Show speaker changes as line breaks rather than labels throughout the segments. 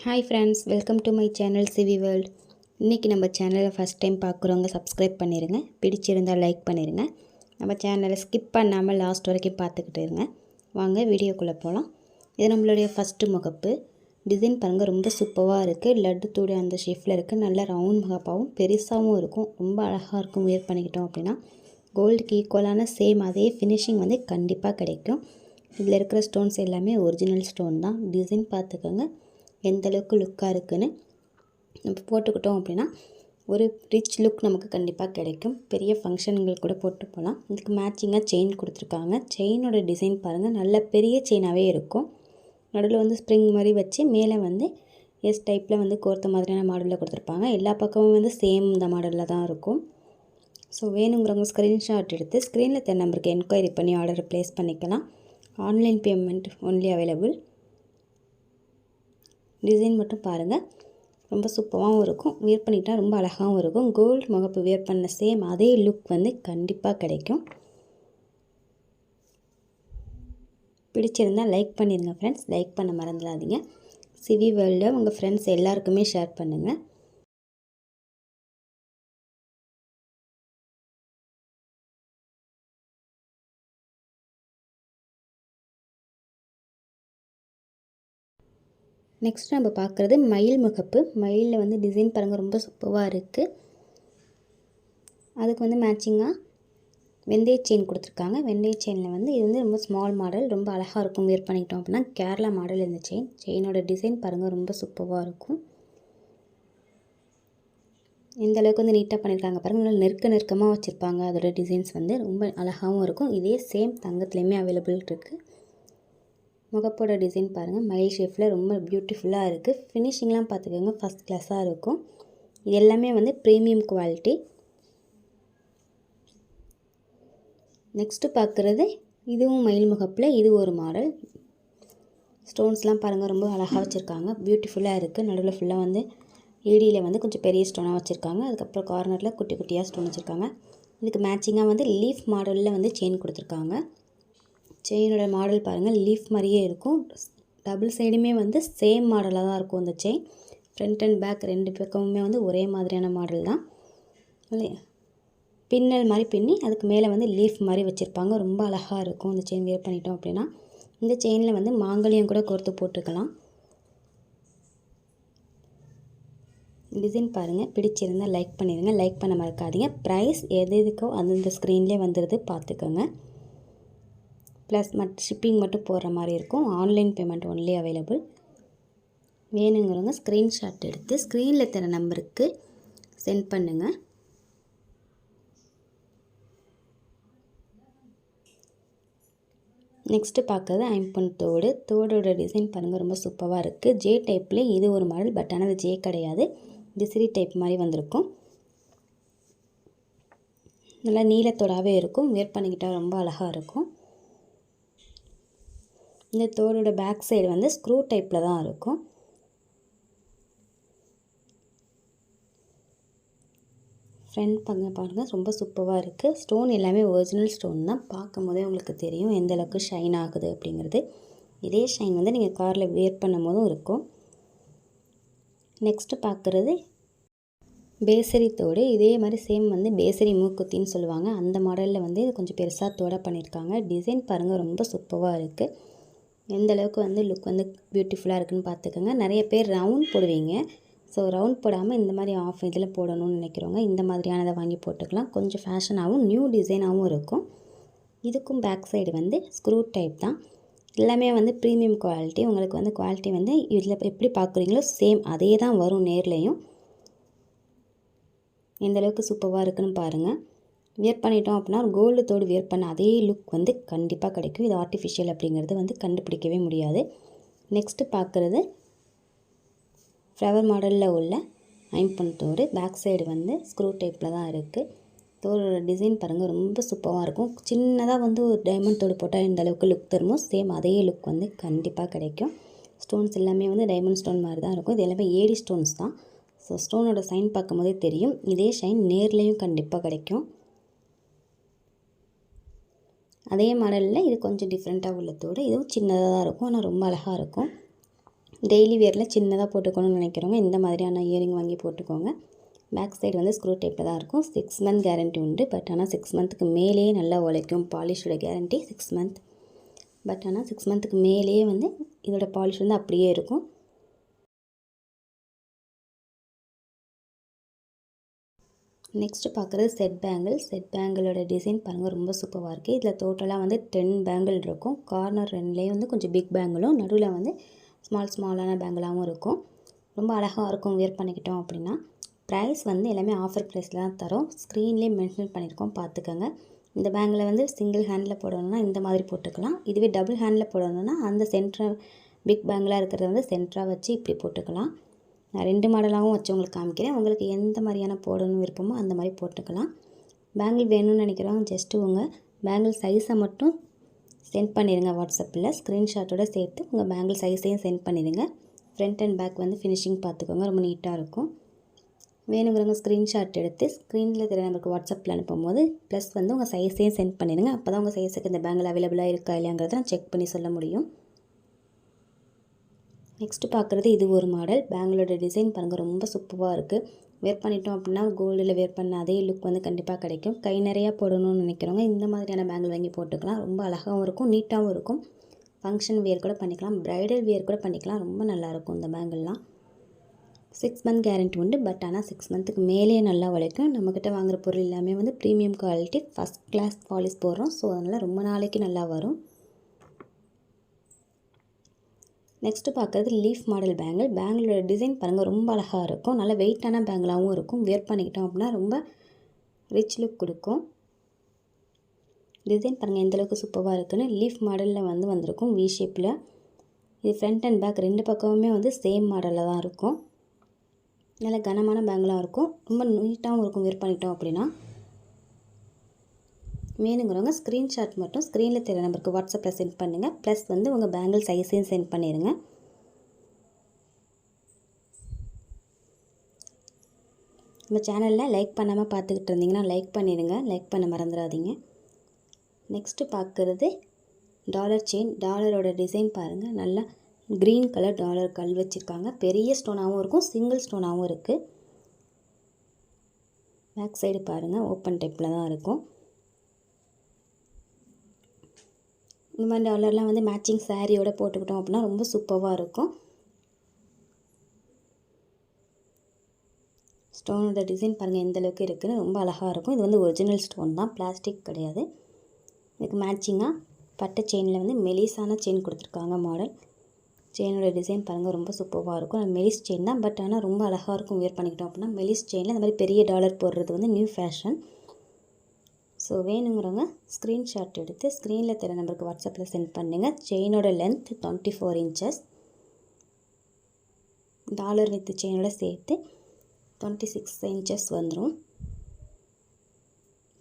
Hi friends, welcome to my channel CV world. இன்றைக்கி நம்ம சேனலை ஃபஸ்ட் டைம் பார்க்குறவங்க சப்ஸ்கிரைப் பண்ணிடுங்க. பிடிச்சிருந்தால் லைக் பண்ணிடுங்க. நம்ம சேனலை ஸ்கிப் பண்ணாமல் லாஸ்ட் வரைக்கும் பார்த்துக்கிட்டு இருங்க. வாங்க வீடியோக்குள்ளே போகலாம். இது நம்மளுடைய ஃபஸ்ட்டு முகப்பு. டிசைன் பாருங்கள், ரொம்ப சூப்பராக இருக்குது. லட்டு தூடு அந்த ஷேஃபில் இருக்குது. நல்ல ரவுண்ட் முகப்பாகவும் பெருசாகவும் இருக்கும். ரொம்ப அழகாக இருக்கும். வியர் பண்ணிக்கிட்டோம் அப்படின்னா கோல்டுக்கு ஈக்குவலான சேம் அதே ஃபினிஷிங் வந்து கண்டிப்பாக கிடைக்கும். இதில் இருக்கிற ஸ்டோன்ஸ் எல்லாமே ஒரிஜினல் ஸ்டோன் தான். டிசைன் பார்த்துக்கோங்க எந்தளவுக்கு லுக்காக இருக்குதுன்னு. நம்ம போட்டுக்கிட்டோம் அப்படின்னா ஒரு ரிச் லுக் நமக்கு கண்டிப்பாக கிடைக்கும். பெரிய ஃபங்க்ஷன்களுக்கு கூட போட்டு போகலாம். இதுக்கு மேட்சிங்காக செயின் கொடுத்துருக்காங்க. செயினோட டிசைன் பாருங்கள், நல்ல பெரிய செயினாகவே இருக்கும். நடுவில் வந்து ஸ்ப்ரிங் மாதிரி வச்சு மேலே வந்து எஸ் டைப்பில் வந்து கோர்த்த மாதிரியான மாடலில் கொடுத்துருப்பாங்க. எல்லா பக்கமும் வந்து சேம் இந்த மாடலில் தான் இருக்கும். ஸோ வேணுங்கிறவங்க ஸ்க்ரீன்ஷாட் எடுத்து ஸ்க்ரீனில் தெரிய நம்பருக்கு என்கொயரி பண்ணி ஆர்டர் ப்ளேஸ் பண்ணிக்கலாம். Online payment only available. Design மட்டும் பாருங்கள், ரொம்ப சூப்பராகவும் இருக்கும். வியர் பண்ணிட்டால் ரொம்ப அழகாகவும் இருக்கும். கோல்டு முகப்பு வியர் பண்ண சேம் அதே லுக் வந்து கண்டிப்பாக கிடைக்கும். பிடிச்சிருந்தால் லைக் பண்ணிடுங்க ஃப்ரெண்ட்ஸ். லைக் பண்ண மறந்துடாதீங்க. சிவி வேர்ல்டில் உங்கள் ஃப்ரெண்ட்ஸ் எல்லாருக்குமே ஷேர் பண்ணுங்கள். நெக்ஸ்ட் நம்ம பார்க்குறது மயில் முகப்பு. மயிலில் வந்து டிசைன் பாருங்கள், ரொம்ப சூப்பராக இருக்குது. அதுக்கு வந்து மேட்சிங்காக வெந்தய செயின் கொடுத்துருக்காங்க. வெந்தய செயினில் வந்து இது வந்து ரொம்ப ஸ்மால் மாடல், ரொம்ப அழகாக இருக்கும். வியர் பண்ணிக்கிட்டோம் அப்படின்னா கேரளா மாடல் இந்த செயினோட டிசைன் பாருங்கள், ரொம்ப சூப்பராக இருக்கும். இந்த அளவுக்கு வந்து நீட்டாக பண்ணியிருக்காங்க பாருங்கள். நல்லா நெருக்கமாக வச்சுருப்பாங்க. அதோட டிசைன்ஸ் வந்து ரொம்ப அழகாகவும் இருக்கும். இதே சேம் தங்கத்துலேயுமே அவைலபிள் இருக்குது. முகப்போட டிசைன் பாருங்கள், மயில் ஷேப்பில் ரொம்ப பியூட்டிஃபுல்லாக இருக்குது. ஃபினிஷிங்லாம் பார்த்துக்கோங்க, ஃபஸ்ட் கிளாஸாக இருக்கும். இது எல்லாமே வந்து ப்ரீமியம் குவாலிட்டி. நெக்ஸ்ட்டு பார்க்குறது இதுவும் மயில் முகப்பில் இது ஒரு மாடல். ஸ்டோன்ஸ்லாம் பாருங்கள், ரொம்ப அழகாக வச்சுருக்காங்க. பியூட்டிஃபுல்லாக இருக்குது. நடுவில் ஃபுல்லாக வந்து ஏடியில் வந்து கொஞ்சம் பெரிய ஸ்டோனாக வச்சுருக்காங்க. அதுக்கப்புறம் கார்னரில் குட்டி குட்டியாக ஸ்டோன் வச்சுருக்காங்க. இதுக்கு மேட்சிங்காக வந்து லீஃப் மாடலில் வந்து செயின் கொடுத்துருக்காங்க. செயினோட மாடல் பாருங்கள், லீஃப் மாதிரியே இருக்கும். டபுள் சைடுமே வந்து சேம் மாடலாக தான் இருக்கும். இந்த செயின் ஃப்ரண்ட் அண்ட் பேக் ரெண்டு பக்கமுமே வந்து ஒரே மாதிரியான மாடல் தான். பின்னல் மாதிரி பின்னி அதுக்கு மேலே வந்து லீஃப் மாதிரி வச்சுருப்பாங்க. ரொம்ப அழகாக இருக்கும். இந்த செயின் வியர் பண்ணிட்டோம் அப்படின்னா இந்த செயினில் வந்து மாங்கல்யம் கூட கோர்த்து போட்டுக்கலாம். டிசைன் பாருங்கள், பிடிச்சிருந்தால் லைக் பண்ணிடுங்க. லைக் பண்ண மறக்காதீங்க. ப்ரைஸ் எதுக்கோ அந்தந்த ஸ்க்ரீன்லேயே வந்துடுது, பார்த்துக்கோங்க. ப்ளஸ் ஷிப்பிங் மட்டும் போடுற மாதிரி இருக்கும். Online payment only available. வேணுங்கிறவங்க ஸ்க்ரீன்ஷாட் எடுத்து ஸ்க்ரீனில் தர நம்பருக்கு சென்ட் பண்ணுங்கள். நெக்ஸ்ட்டு பார்க்குறது ஐம்பொன் தோடு. தோடோட டிசைன் பாருங்கள், ரொம்ப சூப்பராக இருக்குது. ஜே டைப்லேயே இது ஒரு மாடல், பட் ஆனால் அது ஜே கிடையாது, டிசிரி டைப் மாதிரி வந்திருக்கும். நல்லா நீளத்தோடாகவே இருக்கும். வியர் பண்ணிக்கிட்டால் ரொம்ப அழகாக இருக்கும். இந்த தோடோட பேக் சைடு வந்து ஸ்க்ரூ டைப்பில் தான் இருக்கும். ஃப்ரண்ட் பாருங்கள், ரொம்ப சூப்பராக இருக்குது. ஸ்டோன் எல்லாமே ஒரிஜினல் ஸ்டோன் தான். பார்க்கும் போதே உங்களுக்கு தெரியும் எந்த அளவுக்கு ஷைன் ஆகுது அப்படிங்கிறது. இதே ஷைன் வந்து நீங்கள் காரில் வியர் பண்ணும் போதும் இருக்கும். நெக்ஸ்ட்டு பார்க்குறது பேசரி தோடு. இதே மாதிரி சேம் வந்து பேசரி மூக்குத்தின்னு சொல்லுவாங்க. அந்த மாடலில் வந்து இது கொஞ்சம் பெருசாக தோடை பண்ணியிருக்காங்க. டிசைன் பாருங்கள், ரொம்ப சூப்பராக இருக்குது. எந்த அளவுக்கு வந்து லுக் வந்து பியூட்டிஃபுல்லாக இருக்குதுன்னு பார்த்துக்கோங்க. நிறைய பேர் ரவுண்ட் போடுவீங்க. ஸோ ரவுண்ட் போடாமல் இந்த மாதிரி ஆஃப் இதில் போடணும்னு நினைக்கிறவங்க இந்த மாதிரியானதை வாங்கி போட்டுக்கலாம். கொஞ்சம் ஃபேஷனாகவும் நியூ டிசைனாகவும் இருக்கும். இதுக்கும் பேக் சைடு வந்து ஸ்க்ரூ டைப் தான். எல்லாமே வந்து ப்ரீமியம் குவாலிட்டி. உங்களுக்கு வந்து குவாலிட்டி வந்து இதில் எப்படி பார்க்குறீங்களோ சேம் அதே தான் வரும் நேர்லேயும். எந்தளவுக்கு சூப்பராக இருக்குதுன்னு பாருங்கள். வியர் பண்ணிட்டோம் அப்படின்னா கோல்டு தோடு வியர் பண்ண அதே லுக் வந்து கண்டிப்பாக கிடைக்கும். இது ஆர்டிஃபிஷியல் அப்படிங்கிறது வந்து கண்டுபிடிக்கவே முடியாது. நெக்ஸ்ட்டு பார்க்குறது ஃப்ளவர் மாடலில் உள்ள ஐம்பொன் தோடு. பேக் சைடு வந்து ஸ்க்ரூ டைப்பில் தான் இருக்குது. தோடோட டிசைன் பாருங்கள், ரொம்ப சூப்பராக இருக்கும். சின்னதாக வந்து ஒரு டைமண்ட் தோடு போட்டால் இந்த அளவுக்கு லுக் தருமோ சேம் அதே லுக் வந்து கண்டிப்பாக கிடைக்கும். ஸ்டோன்ஸ் எல்லாமே வந்து டைமண்ட் ஸ்டோன் மாதிரி தான் இருக்கும். இது எல்லாமே ஏடி ஸ்டோன்ஸ் தான். ஸோ ஸ்டோனோட சைன் பார்க்கும் போதே தெரியும். இதே ஷைன் நேர்லேயும் கண்டிப்பாக கிடைக்கும். அதே மாடலில் இது கொஞ்சம் டிஃப்ரெண்ட்டாக உள்ள தோடு. இதுவும் சின்னதாக தான் இருக்கும், ஆனால் ரொம்ப அழகாக இருக்கும். டெய்லி வேரில் சின்னதாக போட்டுக்கணும்னு நினைக்கிறவங்க இந்த மாதிரியான இயரிங் வாங்கி போட்டுக்கோங்க. பேக் சைடு வந்து ஸ்க்ரூ டைப்பில் தான் இருக்கும். 6 மந்த் கேரண்டி உண்டு. பட் ஆனால் 6 மந்த்துக்கு மேலேயே நல்லா உழைக்கும். பாலிஷோட கேரண்டி 6 மந்த். பட் ஆனால் 6 மந்த்துக்கு மேலேயே வந்து இதோட பாலிஷ் வந்து அப்படியே இருக்கும். நெக்ஸ்ட்டு பார்க்குறது செட் பேங்கிள். செட் பேங்கிளோட டிசைன் பாருங்கள், ரொம்ப சூப்பராக இருக்குது. இதில் டோட்டலாக வந்து 10 பேங்கிள் இருக்கும். கார்னர் 2லேயே வந்து கொஞ்சம் பிக் பேங்கிளும், நடுவில் வந்து ஸ்மாலான பேங்கிளாகவும் இருக்கும். ரொம்ப அழகாக இருக்கும் வியர் பண்ணிக்கிட்டோம் அப்படின்னா. ப்ரைஸ் வந்து எல்லாமே ஆஃபர் ப்ரைஸில் தான் தரோம். ஸ்க்ரீன்லேயே மென்ஷன் பண்ணியிருக்கோம், பார்த்துக்கோங்க. இந்த பேங்கில் வந்து சிங்கிள் ஹேண்டில் போடணுன்னா இந்த மாதிரி போட்டுக்கலாம். இதுவே டபுள் ஹேண்டில் போடணுன்னா அந்த சென்டர் பிக் பேங்கிளாக இருக்கிறத வந்து சென்டராக வச்சு இப்படி போட்டுக்கலாம். நான் 2 மாடலாகவும் வச்சு உங்களுக்கு காமிக்கிறேன். உங்களுக்கு எந்த மாதிரியான போடணும் விருப்பமோ அந்த மாதிரி போட்டுக்கலாம். பேங்கிள் வேணும்னு நினைக்கிறவங்க ஜஸ்ட்டு உங்கள் பேங்கிள் சைஸை மட்டும் சென்ட் பண்ணிடுங்க வாட்ஸ்அப்பில். ஸ்க்ரீன்ஷாட்டோடு சேர்த்து உங்கள் பேங்கிள் சைஸையும் சென்ட் பண்ணிடுங்க. ஃப்ரண்ட் அண்ட் பேக் வந்து ஃபினிஷிங் பார்த்துக்கோங்க, ரொம்ப நீட்டாக இருக்கும். வேணுங்கிறவங்க ஸ்க்ரீன்ஷாட் எடுத்து ஸ்க்ரீனில் தெரிய நம்பருக்கு வாட்ஸ்அப்பில் அனுப்பும்போது ப்ளஸ் வந்து உங்கள் சைஸையும் சென்ட் பண்ணிடுங்க. அப்போ தான் உங்கள் சைஸுக்கு இந்த பேங்கிள் அவைலபிளாக இருக்கா இல்லையாங்கிறத நான் செக் பண்ணி சொல்ல முடியும். நெக்ஸ்ட்டு பார்க்குறது இது ஒரு மாடல். பேங்கிளோட டிசைன் பாருங்கள், ரொம்ப சூப்பராக இருக்குது. வேர் பண்ணிட்டோம் அப்படின்னா கோல்டில் வேர் பண்ண அதே லுக் வந்து கண்டிப்பாக கிடைக்கும். கை நிறையா போடணும்னு நினைக்கிறவங்க இந்த மாதிரியான பேங்கிள் வாங்கி போட்டுக்கலாம். ரொம்ப அழகாகவும் இருக்கும், நீட்டாகவும் இருக்கும். ஃபங்க்ஷன் வியர் கூட பண்ணிக்கலாம், ப்ரைடல் வியர் கூட பண்ணிக்கலாம். ரொம்ப நல்லாயிருக்கும் இந்த பேங்கிள்லாம். 6 மந்த் கேரண்டி உண்டு. பட் ஆனால் 6 மந்த்துக்கு மேலேயே நல்லா உழைக்கும். நம்மக்கிட்ட வாங்குகிற பொருள் எல்லாமே வந்து premium quality, first class polish போடுறோம். ஸோ அதனால் ரொம்ப நாளைக்கு நல்லா வரும். நெக்ஸ்ட்டு பார்க்குறது லீஃப் மாடல் பேங்கிள். பேங்கிளோட டிசைன் பாருங்கள், ரொம்ப அழகாக இருக்கும். நல்ல வெயிட்டான பேங்கிளாகவும் இருக்கும். வேர் பண்ணிக்கிட்டோம் அப்படின்னா ரொம்ப ரிச் லுக் கொடுக்கும். டிசைன் பாருங்கள் எந்தளவுக்கு சூப்பராக இருக்குன்னு. லீஃப் மாடலில் வந்து வந்திருக்கும் வி ஷேப்பில். இது ஃப்ரண்ட் அண்ட் பேக் 2 பக்கமுமே வந்து சேம் மாடலில் தான் இருக்கும். நல்ல கனமான பேங்கிளாக இருக்கும், ரொம்ப நீட்டாகவும் இருக்கும் வேர் பண்ணிட்டோம் அப்படின்னா. வேணுங்கிறவங்க ஸ்க்ரீன்ஷாட் மட்டும் ஸ்க்ரீனில் தெரிய நம்பருக்கு வாட்ஸ்அப்பில் சென்ட் பண்ணுங்கள். ப்ளஸ் வந்து உங்கள் பேங்கிள் சைஸையும் சென்ட் பண்ணிடுங்க. நம்ம சேனலில் லைக் பண்ணாமல் பார்த்துக்கிட்டு இருந்தீங்கன்னா லைக் பண்ணிடுங்க, லைக் பண்ண மறந்துடாதீங்க. நெக்ஸ்ட்டு பார்க்குறது டாலர் செயின். டாலரோட டிசைன் பாருங்கள், நல்லா க்ரீன் கலர் டாலர் கல் வச்சுருக்காங்க. பெரிய ஸ்டோனாகவும் இருக்கும், சிங்கிள் ஸ்டோனாகவும் இருக்குது. பேக் சைடு பாருங்கள், ஓப்பன் டைப்பில் தான் இருக்கும். இந்த மாதிரி டாலர்லாம் வந்து மேட்சிங் சாரியோட போட்டுக்கிட்டோம் அப்படின்னா ரொம்ப சூப்பராக இருக்கும். ஸ்டோனோட டிசைன் பாருங்கள் எந்தளவுக்கு இருக்குதுன்னு, ரொம்ப அழகாக இருக்கும். இது வந்து ஒரிஜினல் ஸ்டோன் தான், பிளாஸ்டிக் கிடையாது. இதுக்கு மேட்சிங்காக பட்டை செயினில் வந்து மெலிசான செயின் கொடுத்துருக்காங்க மாடல். செயினோட டிசைன் பாருங்கள், ரொம்ப சூப்பராக இருக்கும். மெலிஸ் செயின் தான், பட் ஆனால் ரொம்ப அழகாக இருக்கும் வேர் பண்ணிக்கிட்டோம் அப்படின்னா. மெலிஸ் செயினில் இந்த மாதிரி பெரிய டாலர் போடுறது வந்து நியூ ஃபேஷன். ஸோ வேணுங்கிறவங்க ஸ்க்ரீன்ஷாட் எடுத்து ஸ்க்ரீனில் தெரிய நம்பருக்கு வாட்ஸ்அப்பில் சென்ட் பண்ணுங்கள். செயினோட லென்த் 24 இன்ச்சஸ். டாலர் வித் செயினோட சேர்த்து 26 இன்ச்சஸ் வந்துடும்.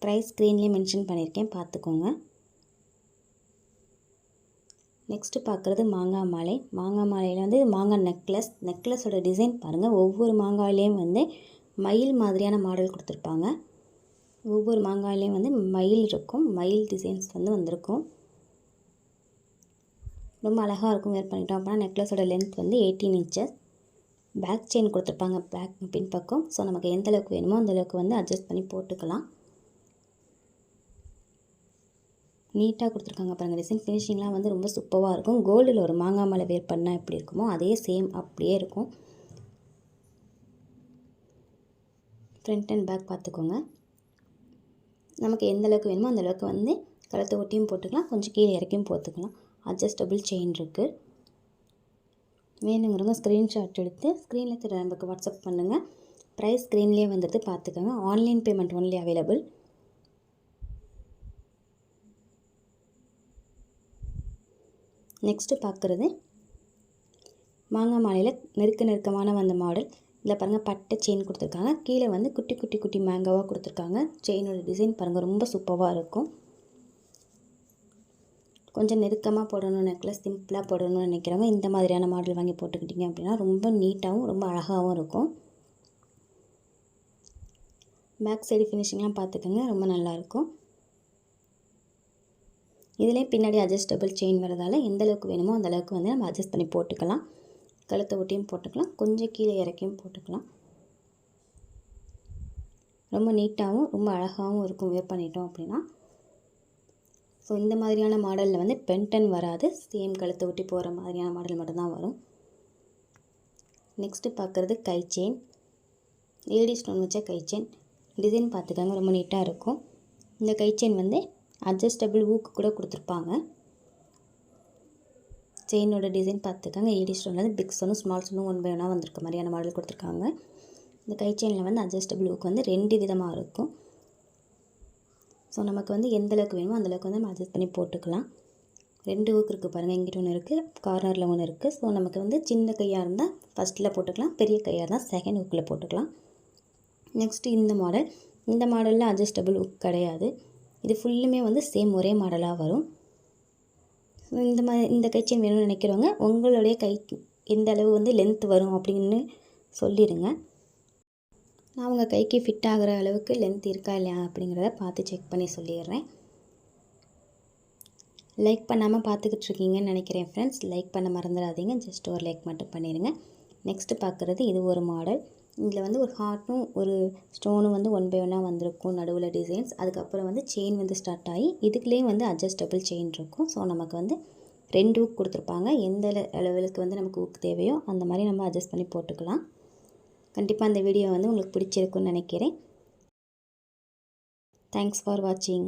ப்ரைஸ் ஸ்க்ரீன்லேயே மென்ஷன் பண்ணியிருக்கேன், பார்த்துக்கோங்க. நெக்ஸ்ட்டு பார்க்குறது மாங்காய் மாலை. மாங்காய் மாலையில் வந்து மாங்காய் நெக்லஸோட டிசைன் பாருங்கள். ஒவ்வொரு மாங்காயிலையும் வந்து மயில் மாதிரியான மாடல் கொடுத்துருப்பாங்க. ஒவ்வொரு மாங்காயிலையும் வந்து மயில் இருக்கும், மயில் டிசைன்ஸ் வந்து வந்திருக்கும். ரொம்ப அழகாக இருக்கும் வேர் பண்ணிட்டோம் அப்படின்னா. நெக்லஸோட லென்த் வந்து 18 இன்ச்சஸ். பேக் செயின் கொடுத்துருப்பாங்க பேக் பின் பக்கம். ஸோ நமக்கு எந்த அளவுக்கு வேணுமோ அந்தளவுக்கு வந்து அட்ஜஸ்ட் பண்ணி போட்டுக்கலாம். நீட்டாக கொடுத்துருக்காங்க பாருங்கள் டிசைன். ஃபினிஷிங்லாம் வந்து ரொம்ப சூப்பராக இருக்கும். கோல்டில் ஒரு மாங்காய் மாலை வேர் பண்ணால் எப்படி இருக்குமோ அதே சேம் அப்படியே இருக்கும். ஃப்ரண்ட் அண்ட் பேக் பார்த்துக்கோங்க. நமக்கு எந்த அளவுக்கு வேணுமோ அந்தளவுக்கு வந்து கழுத்தை ஒட்டியும் போட்டுக்கலாம், கொஞ்சம் கீழே இறக்கியும் போட்டுக்கலாம். அட்ஜஸ்டபிள் செயின் இருக்குது. வேணுங்கிறவங்க ஸ்க்ரீன்ஷாட் எடுத்து ஸ்க்ரீனில் தெரிய நம்பருக்கு வாட்ஸ்அப் பண்ணுங்கள். ப்ரைஸ் ஸ்க்ரீன்லேயே வந்துட்டு பார்த்துக்கோங்க. Online payment only available. Next பார்க்குறது மாங்காய் மாலையில் நெருக்கமான வந்த மாடல். இதில் பாருங்கள் பட்டை செயின் கொடுத்துருக்காங்க. கீழே வந்து குட்டி குட்டி குட்டி மேங்காவாக கொடுத்துருக்காங்க. செயினோட டிசைன் பாருங்கள், ரொம்ப சூப்பராக இருக்கும். கொஞ்சம் நெருக்கமாக போடணும், நெக்லஸ் சிம்பிளாக போடணும்னு நினைக்கிறவங்க இந்த மாதிரியான மாடல் வாங்கி போட்டுக்கிட்டிங்க அப்படின்னா ரொம்ப நீட்டாகவும் ரொம்ப அழகாகவும் இருக்கும். பேக் சைடு ஃபினிஷிங்லாம் பார்த்துக்கோங்க, ரொம்ப நல்லாயிருக்கும். இதிலே பின்னாடி அட்ஜஸ்டபிள் செயின் வரதால் எந்தளவுக்கு வேணுமோ அந்தளவுக்கு வந்து நம்ம அட்ஜஸ்ட் பண்ணி போட்டுக்கலாம். கழுத்தை ஒட்டியும் போட்டுக்கலாம், கொஞ்சம் கீழே இறக்கியும் போட்டுக்கலாம். ரொம்ப நீட்டாகவும் ரொம்ப அழகாகவும் இருக்கும் வேர் பண்ணிட்டோம் அப்படின்னா. ஸோ இந்த மாதிரியான மாடலில் வந்து பென்டன் வராது, சேம் கழுத்தை ஒட்டி போகிற மாதிரியான மாடல் மட்டும்தான் வரும். நெக்ஸ்ட்டு பார்க்குறது கை செயின். ஏடி ஸ்டோன் வச்ச கை செயின் டிசைன் பார்த்துக்காங்க, ரொம்ப நீட்டாக இருக்கும். இந்த கை செயின் வந்து அட்ஜஸ்டபிள் ஊக்கு கூட கொடுத்துருப்பாங்க. செயினோட டிசைன் பார்த்துக்காங்க, ஏடி ஸ்டோனில் பிக் ஸ்டோனும் ஸ்மால் ஸ்டோனும் 1 by 1 வந்திருக்க மாதிரியான மாடல் கொடுத்துருக்காங்க. இந்த கை செயினில் வந்து அட்ஜஸ்டபிள் ஊக்கு வந்து 2 விதமாக இருக்கும். ஸோ நமக்கு வந்து எந்த அளவுக்கு வேணுமோ அந்தளவுக்கு வந்து நம்ம அட்ஜஸ்ட் பண்ணி போட்டுக்கலாம். 2 ஊக்கு இருக்குது பாருங்கள், இங்கிட்ட ஒன்று இருக்குது, கார்னரில் ஒன்று இருக்குது. ஸோ நமக்கு வந்து சின்ன கையாக இருந்தால் ஃபஸ்ட்டில் போட்டுக்கலாம், பெரிய கையாக இருந்தால் செகண்ட் ஊக்கில் போட்டுக்கலாம். நெக்ஸ்ட்டு இந்த மாடலில் அட்ஜஸ்டபிள் ஊக் கிடையாது. இது ஃபுல்லுமே வந்து சேம் ஒரே மாடலாக வரும். இந்த கை செயின் வேணும்னு நினைக்கிறவங்க உங்களுடைய கை எந்த அளவு வந்து லென்த் வரும் அப்படின்னு சொல்லிடுங்க. நான் உங்கள் கைக்கு ஃபிட் ஆகிற அளவுக்கு லென்த் இருக்கா இல்லையா அப்படிங்கிறத பார்த்து செக் பண்ணி சொல்லிடுறேன். லைக் பண்ணாமல் பார்த்துக்கிட்டு இருக்கீங்கன்னு நினைக்கிறேன் ஃப்ரெண்ட்ஸ். லைக் பண்ண மறந்துடாதீங்க, ஜஸ்ட் ஒரு லைக் மட்டும் பண்ணிடுங்க. நெக்ஸ்ட்டு பார்க்குறது இது ஒரு மாடல். இதில் வந்து ஒரு ஹார்ட்டும் ஒரு ஸ்டோனும் வந்து 1 by 1 வந்திருக்கும் நடுவில் டிசைன்ஸ். அதுக்கப்புறம் வந்து செயின் வந்து ஸ்டார்ட் ஆகி இதுக்குள்ளேயும் வந்து அட்ஜஸ்டபிள் செயின் இருக்கும். ஸோ நமக்கு வந்து 2 ஊக் கொடுத்துருப்பாங்க. எந்த அளவுக்கு வந்து நமக்கு ஊக் தேவையோ அந்த மாதிரி நம்ம அட்ஜஸ்ட் பண்ணி போட்டுக்கலாம். கண்டிப்பாக அந்த வீடியோ வந்து உங்களுக்கு பிடிச்சிருக்குன்னு நினைக்கிறேன். தேங்க்ஸ் ஃபார் வாட்சிங்.